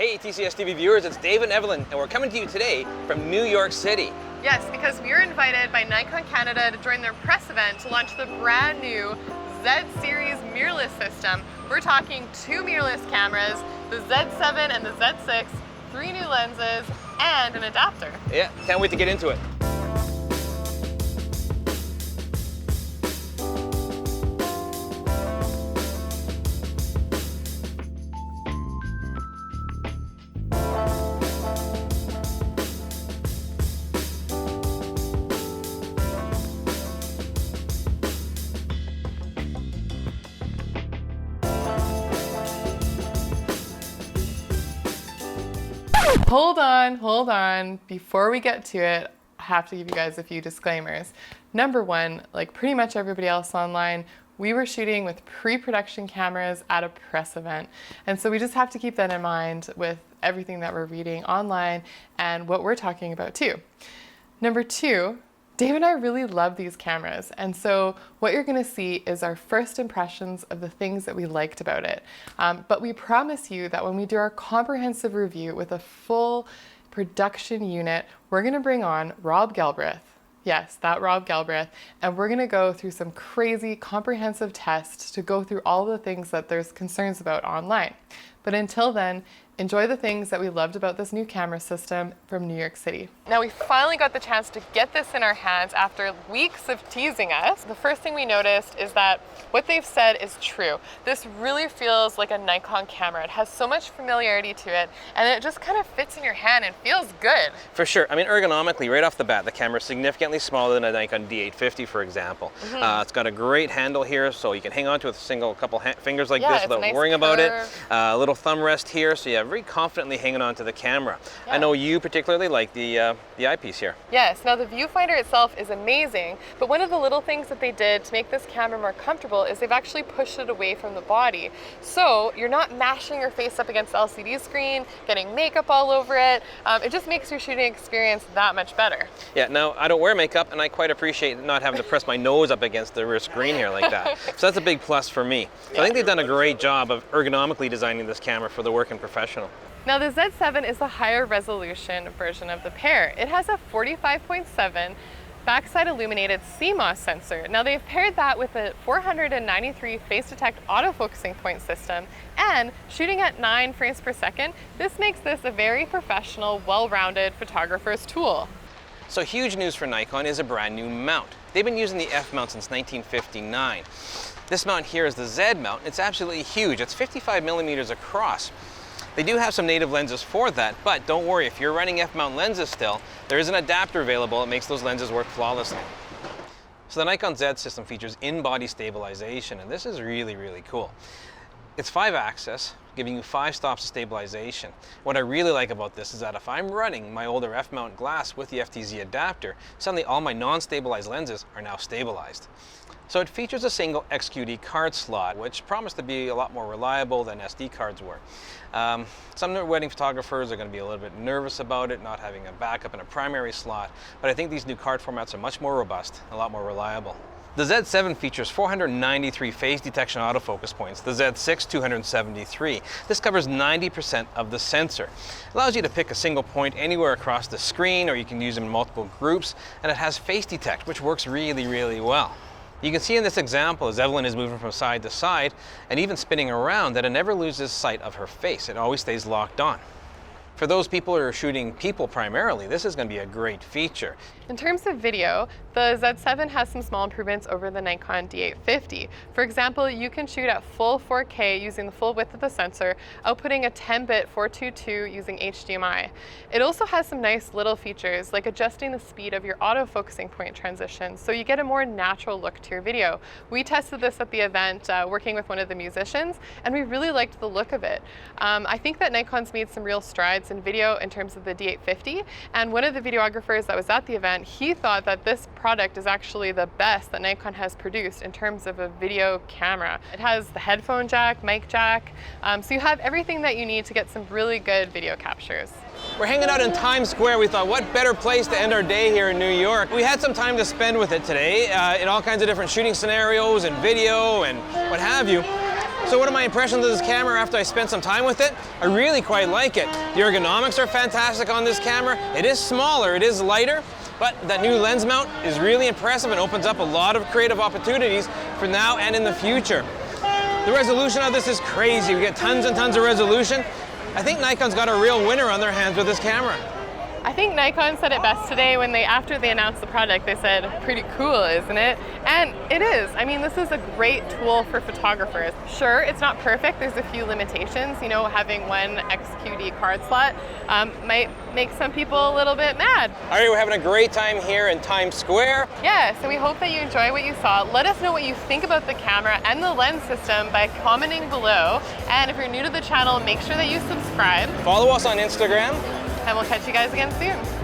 Hey TCS TV viewers, it's Dave and Evelyn, and we're coming to you today from New York City. Yes, because we were invited by Nikon Canada to join their press event to launch the brand new Z series mirrorless system. We're talking 2 mirrorless cameras, the Z7 and the Z6, 3 new lenses, and an adapter. Yeah, can't wait to get into it. Hold on. Before we get to it, I have to give you guys a few disclaimers. Number one, like pretty much everybody else online, we were shooting with pre-production cameras at a press event. And so we just have to keep that in mind with everything that we're reading online and what we're talking about too. Number two, Dave and I really love these cameras, and so what you're going to see is our first impressions of the things that we liked about it. But we promise you that when we do our comprehensive review with a full production unit, we're going to bring on Rob Galbraith. Yes, that Rob Galbraith, and we're going to go through some crazy comprehensive tests to go through all the things that there's concerns about online. But until then, enjoy the things that we loved about this new camera system from New York City. Now we finally got the chance to get this in our hands after weeks of teasing us. The first thing we noticed is that what they've said is true. This really feels like a Nikon camera. It has so much familiarity to it, and it just kind of fits in your hand and feels good. For sure. I mean, ergonomically, right off the bat, the camera is significantly smaller than a Nikon D850, for example. It's got a great handle here, so you can hang on to it with a couple fingers like this without worrying about it. A little thumb rest here, so you have very confidently hanging on to the camera. Yeah. I know you particularly like the eyepiece here. Yes, now the viewfinder itself is amazing, but one of the little things that they did to make this camera more comfortable is they've actually pushed it away from the body. So you're not mashing your face up against the LCD screen, getting makeup all over it. It just makes your shooting experience that much better. Yeah, now I don't wear makeup, and I quite appreciate not having to press my nose up against the rear screen here like that. So that's a big plus for me. So I think they've done a great job of ergonomically designing this camera for the working professional. Now the Z7 is the higher resolution version of the pair. It has a 45.7 backside illuminated CMOS sensor. Now they've paired that with a 493 phase detect autofocusing point system, and shooting at 9 frames per second, this makes this a very professional, well-rounded photographer's tool. So huge news for Nikon is a brand new mount. They've been using the F mount since 1959. This mount here is the Z mount. It's absolutely huge. It's 55 millimeters across. They do have some native lenses for that, but don't worry, if you're running F-mount lenses still, there is an adapter available that makes those lenses work flawlessly. So the Nikon Z system features in-body stabilization, and this is really, really cool. It's 5-axis, giving you 5 stops of stabilization. What I really like about this is that if I'm running my older F-mount glass with the FTZ adapter, suddenly all my non-stabilized lenses are now stabilized. So it features a single XQD card slot, which promised to be a lot more reliable than SD cards were. Some wedding photographers are going to be a little bit nervous about it, not having a backup in a primary slot, but I think these new card formats are much more robust, a lot more reliable. The Z7 features 493 phase detection autofocus points, the Z6 273. This covers 90% of the sensor. It allows you to pick a single point anywhere across the screen, or you can use them in multiple groups, and it has face detect, which works really, really well. You can see in this example as Evelyn is moving from side to side and even spinning around that it never loses sight of her face. It always stays locked on. For those people who are shooting people primarily, this is going to be a great feature. In terms of video, the Z7 has some small improvements over the Nikon D850. For example, you can shoot at full 4K using the full width of the sensor, outputting a 10-bit 422 using HDMI. It also has some nice little features like adjusting the speed of your autofocusing point transition, so you get a more natural look to your video. We tested this at the event working with one of the musicians, and we really liked the look of it. I think that Nikon's made some real strides in video in terms of the D850, and one of the videographers that was at the event, he thought that this product is actually the best that Nikon has produced in terms of a video camera. It has the headphone jack, mic jack, so you have everything that you need to get some really good video captures. We're hanging out in Times Square. We thought, what better place to end our day here in New York? We had some time to spend with it today in all kinds of different shooting scenarios and video and what have you. So what are my impressions of this camera after I spent some time with it? I really quite like it. The ergonomics are fantastic on this camera. It is smaller, it is lighter, but that new lens mount is really impressive and opens up a lot of creative opportunities for now and in the future. The resolution of this is crazy. We get tons and tons of resolution. I think Nikon's got a real winner on their hands with this camera. I think Nikon said it best today when after they announced the product, they said, pretty cool, isn't it? And it is. I mean, this is a great tool for photographers. Sure, it's not perfect. There's a few limitations. You know, having one XQD card slot might make some people a little bit mad. All right, we're having a great time here in Times Square. Yeah, so we hope that you enjoy what you saw. Let us know what you think about the camera and the lens system by commenting below. And if you're new to the channel, make sure that you subscribe. Follow us on Instagram. And we'll catch you guys again soon.